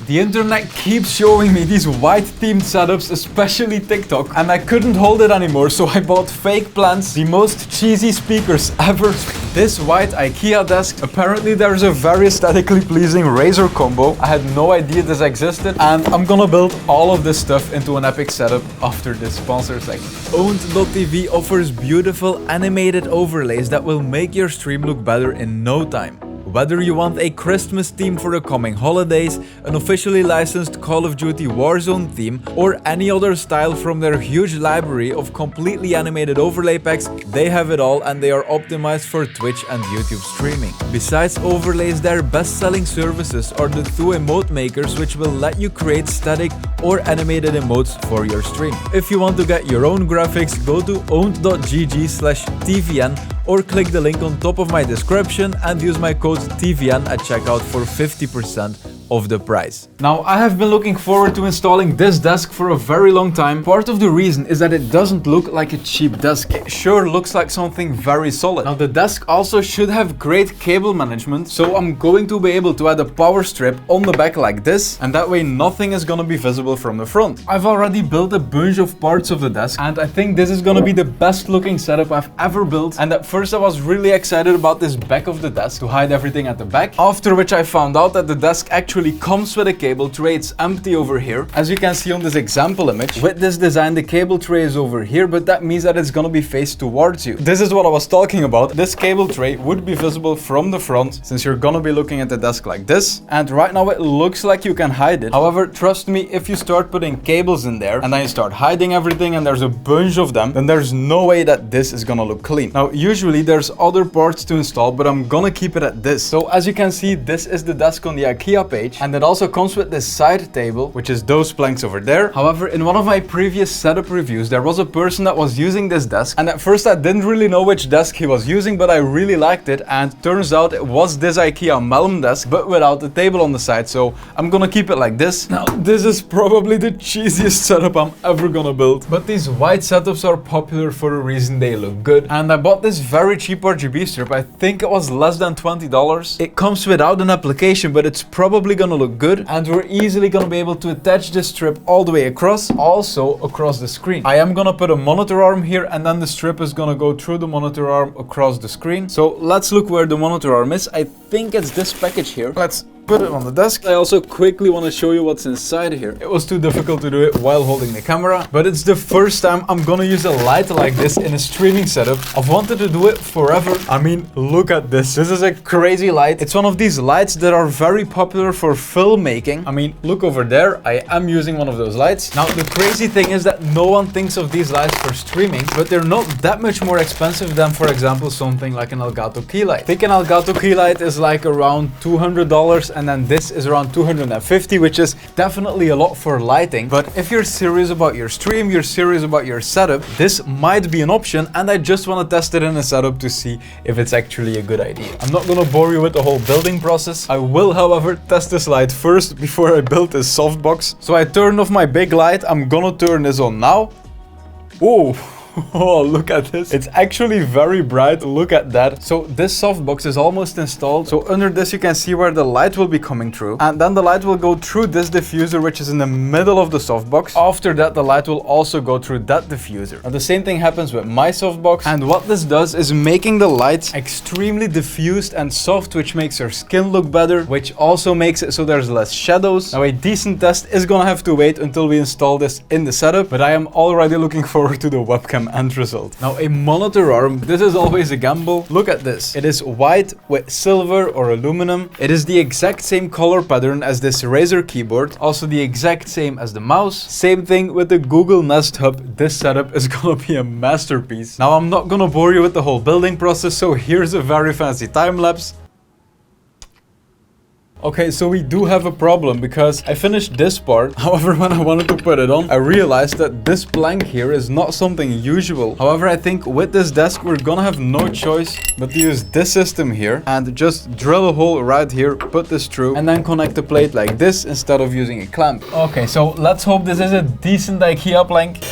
The internet keeps showing me these white themed setups, especially TikTok, and I couldn't hold it anymore, so I bought fake plants, the most cheesy speakers ever. This white IKEA desk, apparently there's a very aesthetically pleasing Razer combo. I had no idea this existed, and I'm gonna build all of this stuff into an epic setup after this sponsor segment. Owned.tv offers beautiful animated overlays that will make your stream look better in no time. Whether you want a Christmas theme for the coming holidays, an officially licensed Call of Duty Warzone theme, or any other style from their huge library of completely animated overlay packs, they have it all and they are optimized for Twitch and YouTube streaming. Besides overlays, their best-selling services are the two emote makers, which will let you create static or animated emotes for your stream. If you want to get your own graphics, go to owned.gg/tvn or click the link on top of my description and use my code TVN at checkout for 50% of the price. Now, I have been looking forward to installing this desk for a very long time. Part of the reason is that it doesn't look like a cheap desk. It sure looks like something very solid. Now, the desk also should have great cable management, so I'm going to be able to add a power strip on the back like this, and that way nothing is gonna be visible from the front. I've already built a bunch of parts of the desk, and I think this is gonna be the best looking setup I've ever built. And at first I was really excited about this back of the desk to hide everything at the back, after which I found out that the desk actually comes with a cable tray. It's empty over here, as you can see on this example image. With this design, the cable tray is over here, but that means that it's gonna be faced towards you. This is what I was talking about. This cable tray would be visible from the front, since you're gonna be looking at the desk like this, and right now it looks like you can hide it. However, trust me, if you start putting cables in there and then you start hiding everything and there's a bunch of them, then there's no way that this is gonna look clean. Now, usually there's other parts to install, but I'm gonna keep it at this. So as you can see, this is the desk on the IKEA page, and it also comes with this side table, which is those planks over there. However, in one of my previous setup reviews, there was a person that was using this desk, and at first I didn't really know which desk he was using, but I really liked it, and turns out it was this IKEA Melm desk, but without the table on the side, so I'm gonna keep it like this. Now, this is probably the cheesiest setup I'm ever gonna build, but these white setups are popular for a reason. They look good, and I bought this very cheap RGB strip. I think it was less than $20. It comes without an application, but it's probably gonna look good, and we're easily gonna be able to attach this strip all the way across, also across the screen. I am gonna put a monitor arm here, and then the strip is gonna go through the monitor arm across the screen. So let's look where the monitor arm is. I think it's this package here. Let's put it on the desk. I also quickly want to show you what's inside here. It was too difficult to do it while holding the camera, but it's the first time I'm gonna use a light like this in a streaming setup. I've wanted to do it forever. I mean, look at this. This is a crazy light. It's one of these lights that are very popular for filmmaking. I mean, look over there. I am using one of those lights. Now, the crazy thing is that no one thinks of these lights for streaming, but they're not that much more expensive than, for example, something like an Elgato key light. I think an Elgato key light is like around $200, and then this is around $250, which is definitely a lot for lighting. But if you're serious about your stream, you're serious about your setup, this might be an option, and I just want to test it in a setup to see if it's actually a good idea. I'm not gonna bore you with the whole building process. I will, however, test this light first before I build this softbox. So I turned off my big light. I'm gonna turn this on now. Oh. Oh, look at this. It's actually very bright. Look at that. So this softbox is almost installed. So under this, you can see where the light will be coming through. And then the light will go through this diffuser, which is in the middle of the softbox. After that, the light will also go through that diffuser. Now, the same thing happens with my softbox. And what this does is making the light extremely diffused and soft, which makes your skin look better, which also makes it so there's less shadows. Now, a decent test is gonna have to wait until we install this in the setup, but I am already looking forward to the webcam end result. Now, a monitor arm, this is always a gamble. Look at this. It is white with silver or aluminum. It is the exact same color pattern as this Razer keyboard, also the exact same as the mouse. Same thing with the Google Nest Hub. This setup is gonna be a masterpiece. Now, I'm not gonna bore you with the whole building process, so here's a very fancy time lapse. Okay, so we do have a problem because I finished this part. However, when I wanted to put it on, I realized that this plank here is not something usual. However, I think with this desk, we're gonna have no choice but to use this system here and just drill a hole right here, put this through, and then connect the plate like this instead of using a clamp. Okay, so let's hope this is a decent IKEA plank.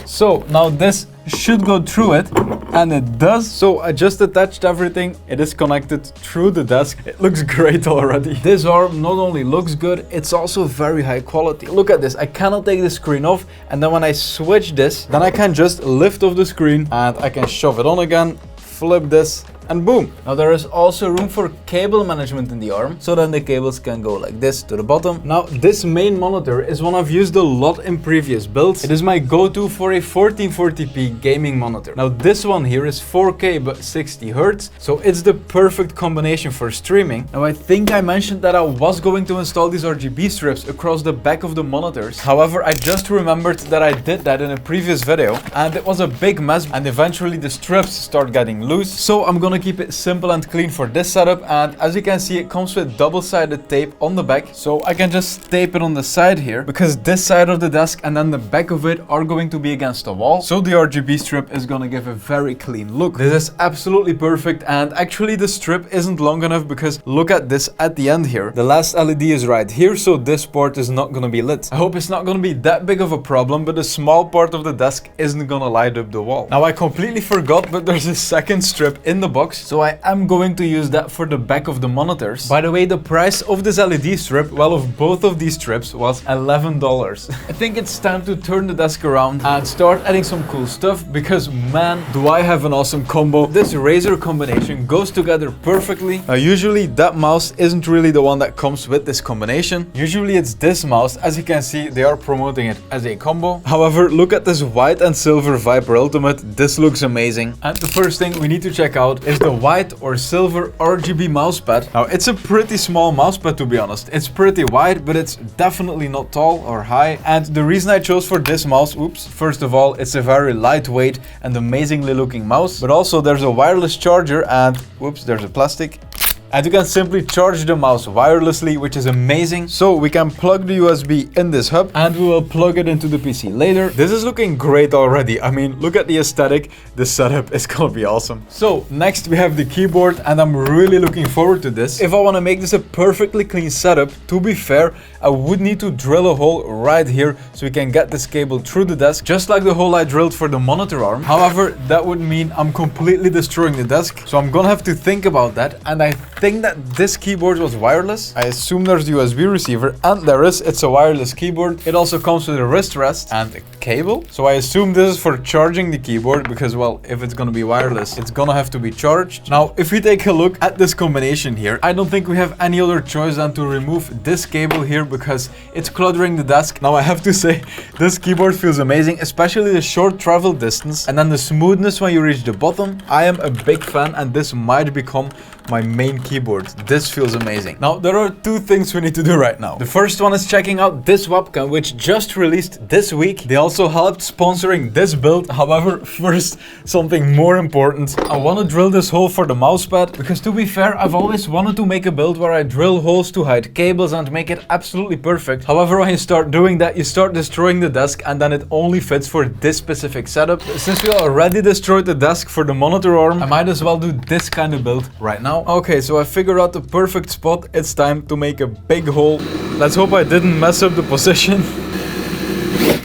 So now this should go through it, and it does. So I just attached everything. It is connected through the desk. It looks great already. This arm not only looks good, it's also very high quality. Look at this. I cannot take the screen off, and then when I switch this, then I can just lift off the screen and I can shove it on again, flip this, and boom. Now there is also room for cable management in the arm, so then the cables can go like this to the bottom. Now this main monitor is one I've used a lot in previous builds. It is my go-to for a 1440p gaming monitor. Now this one here is 4K but 60 Hz, so it's the perfect combination for streaming. Now I think I mentioned that I was going to install these RGB strips across the back of the monitors. However, I just remembered that I did that in a previous video and it was a big mess, and eventually the strips start getting loose. So I'm gonna keep it simple and clean for this setup, and as you can see, it comes with double-sided tape on the back, so I can just tape it on the side here, because this side of the desk and then the back of it are going to be against the wall, so the RGB strip is gonna give a very clean look. This is absolutely perfect, and actually the strip isn't long enough, because look at this at the end here. The last LED is right here, so this part is not gonna be lit. I hope it's not gonna be that big of a problem, but the small part of the desk isn't gonna light up the wall. Now I completely forgot, but there's a second strip in the box, so I am going to use that for the back of the monitors. By the way, the price of this LED strip, well, of both of these strips, was $11. I think it's time to turn the desk around and start adding some cool stuff, because man, do I have an awesome combo. This Razer combination goes together perfectly. Now usually that mouse isn't really the one that comes with this combination. Usually it's this mouse. As you can see, they are promoting it as a combo. However, look at this white and silver Viper Ultimate. This looks amazing. And the first thing we need to check out is the white or silver RGB mousepad. Now it's a pretty small mousepad, to be honest. It's pretty wide, but it's definitely not tall or high. And the reason I chose for this mouse, first of all, it's a very lightweight and amazingly looking mouse, but also there's a wireless charger and there's a plastic. And you can simply charge the mouse wirelessly, which is amazing. So we can plug the USB in this hub and we will plug it into the PC later. This is looking great already. I mean, look at the aesthetic. This setup is gonna be awesome. So next we have the keyboard, and I'm really looking forward to this. If I want to make this a perfectly clean setup, to be fair, I would need to drill a hole right here so we can get this cable through the desk, just like the hole I drilled for the monitor arm. However, that would mean I'm completely destroying the desk, so I'm gonna have to think about that. And I think that this keyboard was wireless. I assume there's the USB receiver, and there is. It's a wireless keyboard. It also comes with a wrist rest and a cable. So I assume this is for charging the keyboard, because well, if it's gonna be wireless, it's gonna have to be charged. Now, if we take a look at this combination here, I don't think we have any other choice than to remove this cable here, because it's cluttering the desk. Now I have to say, this keyboard feels amazing, especially the short travel distance, and then the smoothness when you reach the bottom. I am a big fan, and this might become my main keyboard. This feels amazing. Now, there are two things we need to do right now. The first one is checking out this webcam, which just released this week. They also helped sponsoring this build. However, first, something more important. I want to drill this hole for the mousepad, because to be fair, I've always wanted to make a build where I drill holes to hide cables and make it absolutely perfect. However, when you start doing that, you start destroying the desk, and then it only fits for this specific setup. Since we already destroyed the desk for the monitor arm, I might as well do this kind of build right now. Okay, so I figured out the perfect spot. It's time to make a big hole. Let's hope I didn't mess up the position.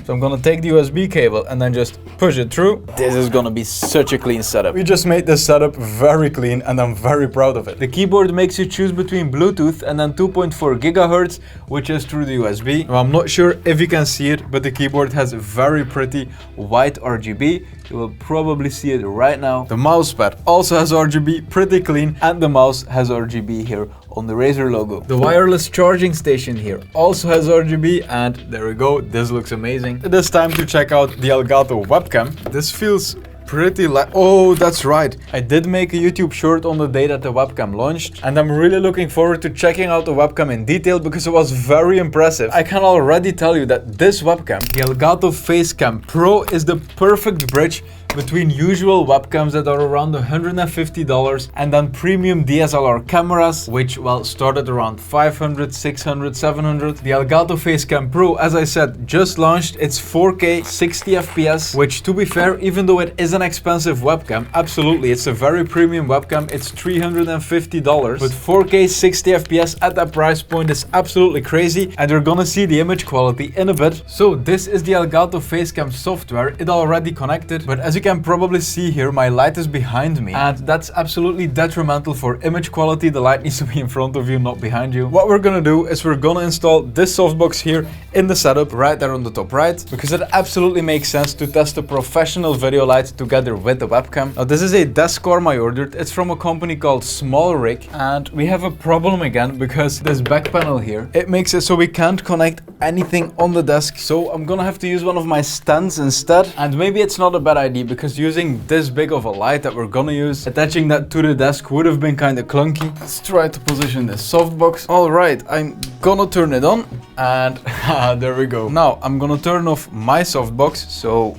So I'm gonna take the USB cable and then just push it through. This is gonna be such a clean setup. We just made this setup very clean, and I'm very proud of it. The keyboard makes you choose between Bluetooth and then 2.4 gigahertz, which is through the USB. Now, I'm not sure if you can see it, but the keyboard has very pretty white RGB. You will probably see it right now. The mousepad also has RGB, pretty clean, and the mouse has RGB here on the Razer logo. The wireless charging station here also has RGB, and there we go. This looks amazing. It is time to check out the Elgato webcam. This feels pretty oh, that's right. I did make a YouTube short on the day that the webcam launched, and I'm really looking forward to checking out the webcam in detail, because it was very impressive. I can already tell you that this webcam, the Elgato Facecam Pro, is the perfect bridge between usual webcams that are around $150 and then premium DSLR cameras, which well started around 500, 600, 700. The Elgato Facecam Pro, as I said, just launched. It's 4K 60 FPS, which to be fair, even though it is an expensive webcam, absolutely, it's a very premium webcam. It's $350, but 4K 60 FPS at that price point is absolutely crazy, and you're gonna see the image quality in a bit. So this is the Elgato Facecam software. It already connected, but as you you can probably see here, my light is behind me, and that's absolutely detrimental for image quality. The light needs to be in front of you, not behind you. What we're gonna do is we're gonna install this softbox here in the setup, right there on the top right, because it absolutely makes sense to test a professional video light together with the webcam. Now this is a desk arm I ordered. It's from a company called Small Rig, and we have a problem again because this back panel here, it makes it so we can't connect anything on the desk. So I'm gonna have to use one of my stands instead, and maybe it's not a bad idea because using this big of a light that we're gonna use, attaching that to the desk would have been kind of clunky. Let's try to position this softbox. All right, I'm gonna turn it on, and there we go. Now I'm gonna turn off my softbox, so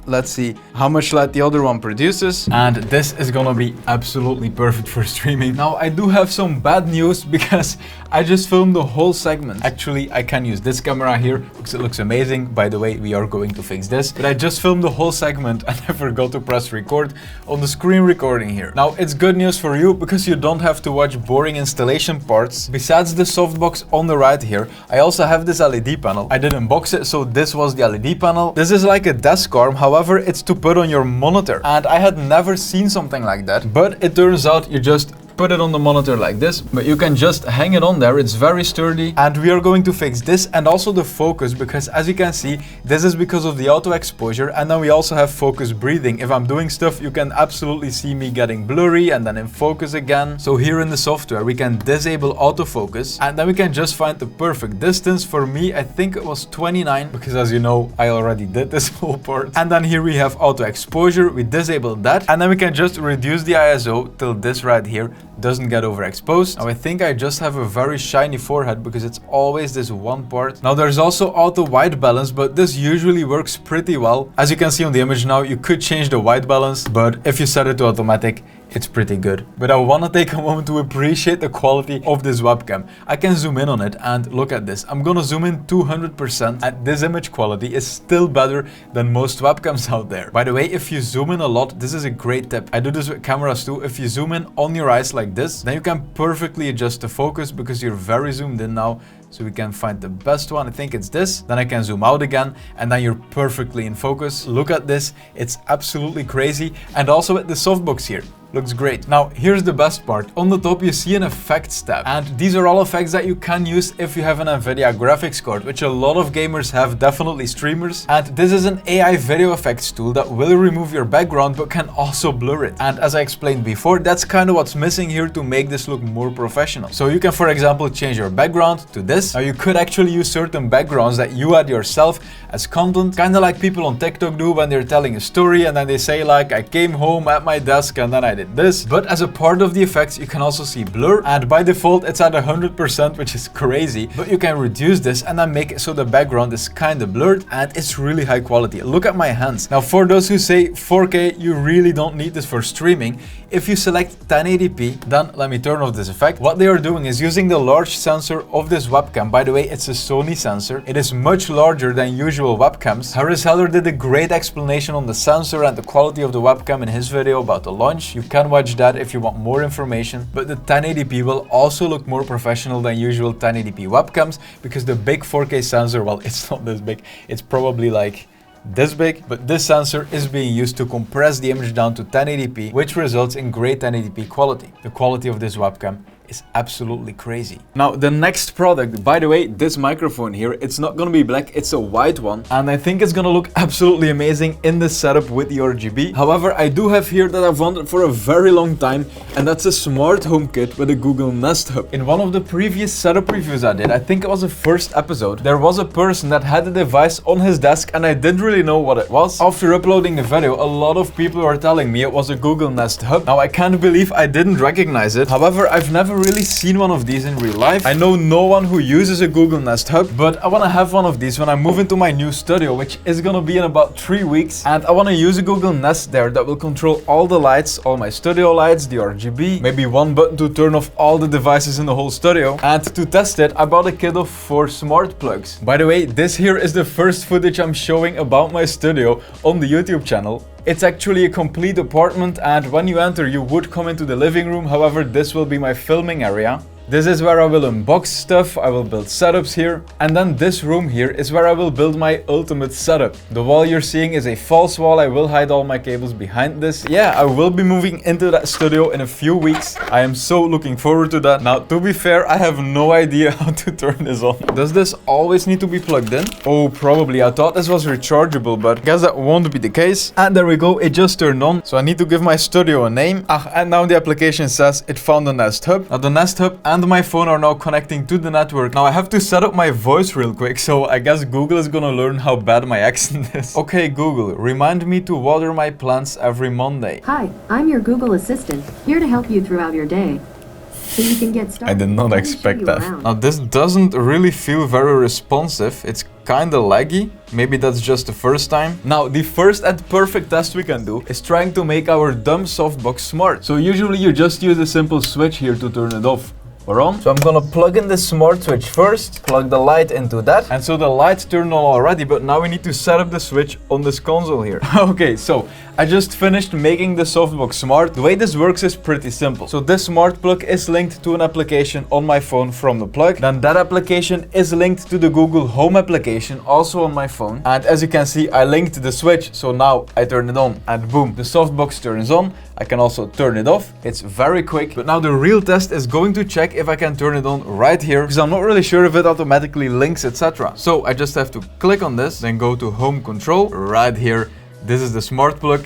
let's see how much light the other one produces. And this is gonna be absolutely perfect for streaming. Now I do have some bad news because I just filmed the whole segment. Actually, I can use this camera here because it looks amazing. By the way, we are going to fix this. But I just filmed the whole segment and I forgot to press record on the screen recording here. Now it's good news for you because you don't have to watch boring installation parts. Besides the softbox on the right here, I also have this LED panel. I didn't box it, so this was the LED panel. This is like a desk arm. However, it's to put on your monitor, and I had never seen something like that, but it turns out you just put it on the monitor like this, but you can just hang it on there. It's very sturdy, and we are going to fix this and also the focus, because as you can see, this is because of the auto exposure, and then we also have focus breathing. If I'm doing stuff, you can absolutely see me getting blurry and then in focus again. So here in the software, we can disable autofocus, and then we can just find the perfect distance. For me, I think it was 29, because as you know, I already did this whole part. And then here we have auto exposure. We disable that, and then we can just reduce the ISO till this right here doesn't get overexposed. Now I think I just have a very shiny forehead because it's always this one part. Now there's also auto white balance, but this usually works pretty well. As you can see on the image now, you could change the white balance, but if you set it to automatic, it's pretty good. But I want to take a moment to appreciate the quality of this webcam. I can zoom in on it and look at this. I'm gonna zoom in 200%, and this image quality is still better than most webcams out there. By the way, if you zoom in a lot, this is a great tip. I do this with cameras too. If you zoom in on your eyes like this, then you can perfectly adjust the focus because you're very zoomed in now. So we can find the best one. I think it's this. Then I can zoom out again, and then you're perfectly in focus. Look at this. It's absolutely crazy. And also with the softbox here. Looks great. Now, here's the best part. On the top, you see an effects tab. And these are all effects that you can use if you have an NVIDIA graphics card, which a lot of gamers have, definitely streamers. And this is an AI video effects tool that will remove your background, but can also blur it. And as I explained before, that's kind of what's missing here to make this look more professional. So you can, for example, change your background to this. Now, you could actually use certain backgrounds that you add yourself as content, kind of like people on TikTok do when they're telling a story and then they say like, I came home at my desk and then I did this. But as a part of the effects, you can also see blur, and by default it's at 100%, which is crazy. But you can reduce this and then make it so the background is kind of blurred, and it's really high quality. Look at my hands. Now for those who say 4K, you really don't need this for streaming. If you select 1080p, then let me turn off this effect. What they are doing is using the large sensor of this webcam. By the way, it's a Sony sensor. It is much larger than usual webcams. Harris Heller did a great explanation on the sensor and the quality of the webcam in his video about the launch. You can watch that if you want more information. But the 1080p will also look more professional than usual 1080p webcams, because the big 4K sensor, well, it's not this big. It's probably like this big, but this sensor is being used to compress the image down to 1080p, which results in great 1080p quality. The quality of this webcam is absolutely crazy. Now the next product, by the way, this microphone here, it's not gonna be black, it's a white one, and I think it's gonna look absolutely amazing in this setup with the RGB. However, I do have here that I've wanted for a very long time, and that's a smart home kit with a Google Nest Hub. In one of the previous setup reviews I did, I think it was the first episode, there was a person that had a device on his desk and I didn't really know what it was. After uploading the video, a lot of people were telling me it was a Google Nest Hub. Now I can't believe I didn't recognize it. However, I've never really seen one of these in real life. I know no one who uses a Google Nest Hub, but I want to have one of these when I move into my new studio, which is gonna be in about 3 weeks. And I want to use a Google Nest there that will control all the lights, all my studio lights, the RGB, maybe one button to turn off all the devices in the whole studio. And to test it, I bought a kit of 4 smart plugs. By the way, this here is the first footage I'm showing about my studio on the YouTube channel. It's actually a complete apartment, and when you enter, you would come into the living room. However, this will be my filming area. This is where I will unbox stuff, I will build setups here. And then this room here is where I will build my ultimate setup. The wall you're seeing is a false wall. I will hide all my cables behind this. Yeah, I will be moving into that studio in a few weeks. I am so looking forward to that. Now, to be fair, I have no idea how to turn this on. Does this always need to be plugged in? Oh, probably. I thought this was rechargeable, but I guess that won't be the case. And there we go, it just turned on. So I need to give my studio a name. And now the application says it found the Nest Hub. Now the Nest Hub and my phone are now connecting to the network. Now I have to set up my voice real quick, so I guess Google is gonna learn how bad my accent is. Okay, Google, remind me to water my plants every Monday. Hi, I'm your Google Assistant, here to help you throughout your day. So you can get started. I did not expect that. Now this doesn't really feel very responsive. It's kinda laggy. Maybe that's just the first time. Now the first and perfect test we can do is trying to make our dumb softbox smart. So usually you just use a simple switch here to turn it off or on. So I'm gonna plug in the smart switch first, plug the light into that. And so the light turned on already, but now we need to set up the switch on this console here. Okay, so I just finished making the softbox smart. The way this works is pretty simple. So this smart plug is linked to an application on my phone from the plug. Then that application is linked to the Google Home application, also on my phone. And as you can see, I linked the switch. So now I turn it on and boom, the softbox turns on. I can also turn it off. It's very quick. But now the real test is going to check if I can turn it on right here, because I'm not really sure if it automatically links, etc. So I just have to click on this, then go to home control right here. This is the smart plug.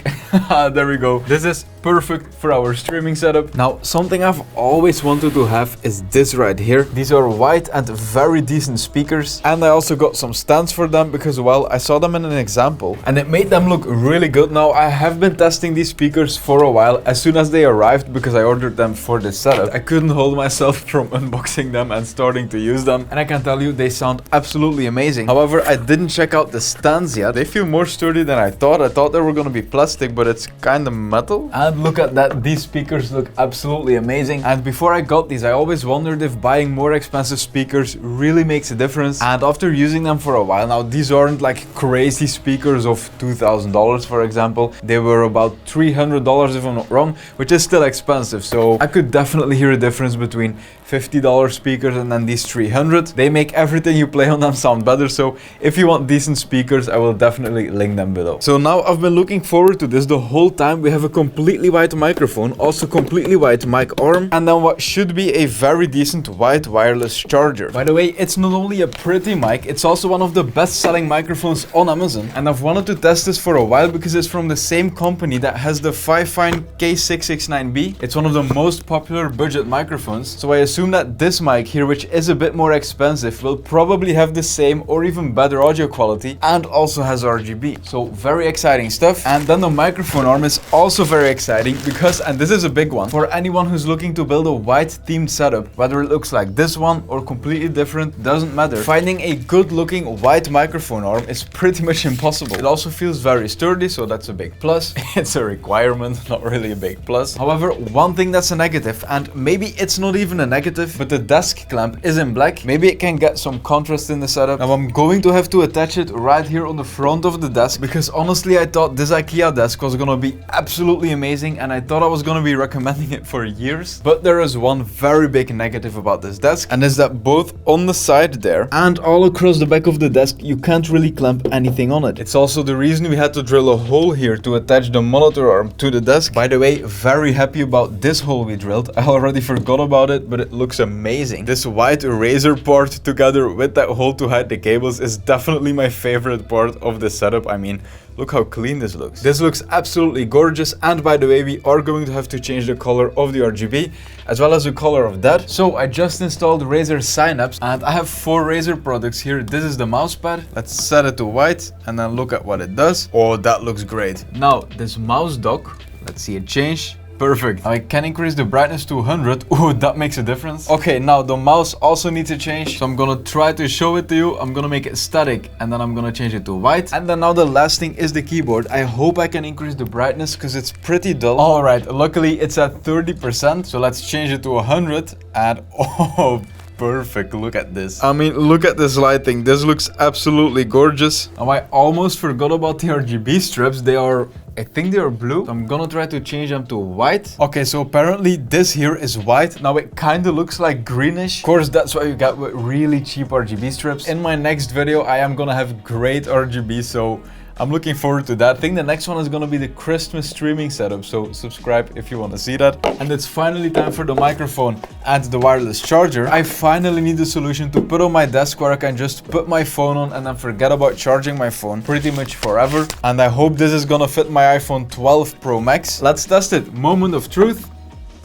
There we go. This is perfect for our streaming setup. Now, something I've always wanted to have is this right here. These are white and very decent speakers. And I also got some stands for them because, well, I saw them in an example and it made them look really good. Now, I have been testing these speakers for a while as soon as they arrived because I ordered them for this setup. I couldn't hold myself from unboxing them and starting to use them. And I can tell you, they sound absolutely amazing. However, I didn't check out the stands yet. They feel more sturdy than I thought. I thought they were gonna be plastic, but it's kind of metal. And look at that, these speakers look absolutely amazing. And before I got these, I always wondered if buying more expensive speakers really makes a difference. And after using them for a while now, these aren't like crazy speakers of $2,000, for example. They were about $300 if I'm not wrong, which is still expensive. So I could definitely hear a difference between $50 speakers and then these 300. They make everything you play on them sound better. So if you want decent speakers, I will definitely link them below. So now I've been looking forward to this the whole time. We have a completely white microphone, also completely white mic arm, and then what should be a very decent white wireless charger. By the way, it's not only a pretty mic, it's also one of the best selling microphones on Amazon. And I've wanted to test this for a while because it's from the same company that has the Fifine K669B. It's one of the most popular budget microphones. So I assume that this mic here, which is a bit more expensive, will probably have the same or even better audio quality and also has RGB. So very exciting stuff. And then the microphone arm is also very exciting because, and this is a big one, for anyone who's looking to build a white themed setup, whether it looks like this one or completely different, doesn't matter. Finding a good looking white microphone arm is pretty much impossible. It also feels very sturdy, so that's a big plus. It's a requirement, not really a big plus. However, one thing that's a negative, and maybe it's not even a negative, but the desk clamp is in black. Maybe it can get some contrast in the setup. Now I'm going to have to attach it right here on the front of the desk because honestly I thought this IKEA desk was gonna be absolutely amazing and I thought I was gonna be recommending it for years. But there is one very big negative about this desk, and is that both on the side there and all across the back of the desk you can't really clamp anything on it. It's also the reason we had to drill a hole here to attach the monitor arm to the desk. By the way, very happy about this hole we drilled. I already forgot about it, but it looks amazing. This white eraser part together with that hole to hide the cables is definitely my favorite part of the setup. I mean, look how clean this looks. This looks absolutely gorgeous. And by the way, we are going to have to change the color of the RGB as well as the color of that. So I just installed Razer Synapse and I have 4 Razer products here. This is the mouse pad. Let's set it to white and then look at what it does. Oh, that looks great. Now this mouse dock, let's see it change. Perfect. I can increase the brightness to 100. Oh, that makes a difference. Okay, now the mouse also needs to change. So I'm gonna try to show it to you. I'm gonna make it static and then I'm gonna change it to white. And then now the last thing is the keyboard. I hope I can increase the brightness because it's pretty dull. All right, luckily it's at 30%. So let's change it to 100 and oh, perfect. Look at this. I mean, look at this lighting. This looks absolutely gorgeous. Now I almost forgot about the RGB strips. They are I think they are blue. So I'm gonna try to change them to white. Okay, so apparently this here is white. Now it kind of looks like greenish. Of course, that's what you get with really cheap RGB strips. In my next video, I am gonna have great RGB, so I'm looking forward to that. I think the next one is gonna be the Christmas streaming setup, so subscribe if you want to see that. And it's finally time for the microphone and the wireless charger. I finally need a solution to put on my desk where I can just put my phone on and then forget about charging my phone pretty much forever. And I hope this is gonna fit my iPhone 12 Pro Max. Let's test it. Moment of truth.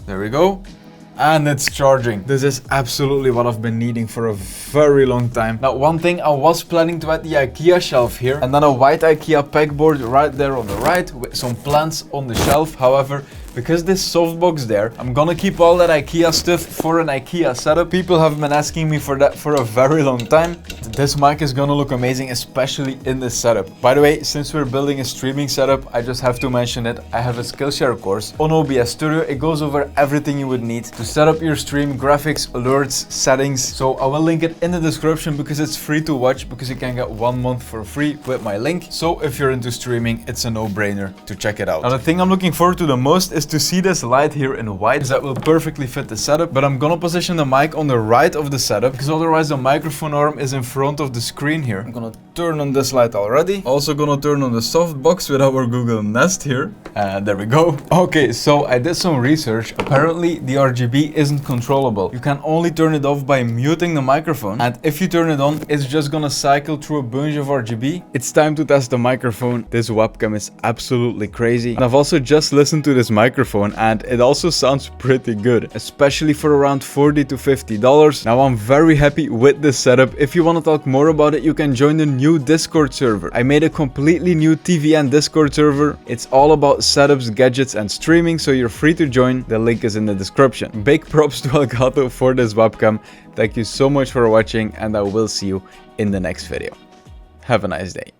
There we go. And it's charging. This is absolutely what I've been needing for a very long time. Now, one thing I was planning to add the IKEA shelf here and then a white IKEA pegboard right there on the right with some plants on the shelf. However, because this softbox there, I'm gonna keep all that IKEA stuff for an IKEA setup. People have been asking me for that for a very long time. This mic is gonna look amazing, especially in this setup. By the way, since we're building a streaming setup, I just have to mention it. I have a Skillshare course on OBS Studio. It goes over everything you would need to set up your stream, graphics, alerts, settings. So I will link it in the description because it's free to watch, because you can get 1 month for free with my link. So if you're into streaming, it's a no-brainer to check it out. Now, the thing I'm looking forward to the most is to see this light here in white, that will perfectly fit the setup. But I'm gonna position the mic on the right of the setup because otherwise the microphone arm is in front of the screen here. I'm gonna turn on this light already. Also gonna turn on the softbox with our Google Nest here. And there we go. Okay, so I did some research. Apparently the RGB isn't controllable. You can only turn it off by muting the microphone. And if you turn it on, it's just gonna cycle through a bunch of RGB. It's time to test the microphone. This webcam is absolutely crazy. And I've also just listened to this microphone and it also sounds pretty good, especially for around $40 to $50. Now I'm very happy with this setup. If you want to talk more about it, you can join the new Discord server. I made a completely new TVN Discord server. It's all about setups, gadgets and streaming, so you're free to join. The link is in the description. Big props to Elgato for this webcam. Thank you so much for watching and I will see you in the next video. Have a nice day.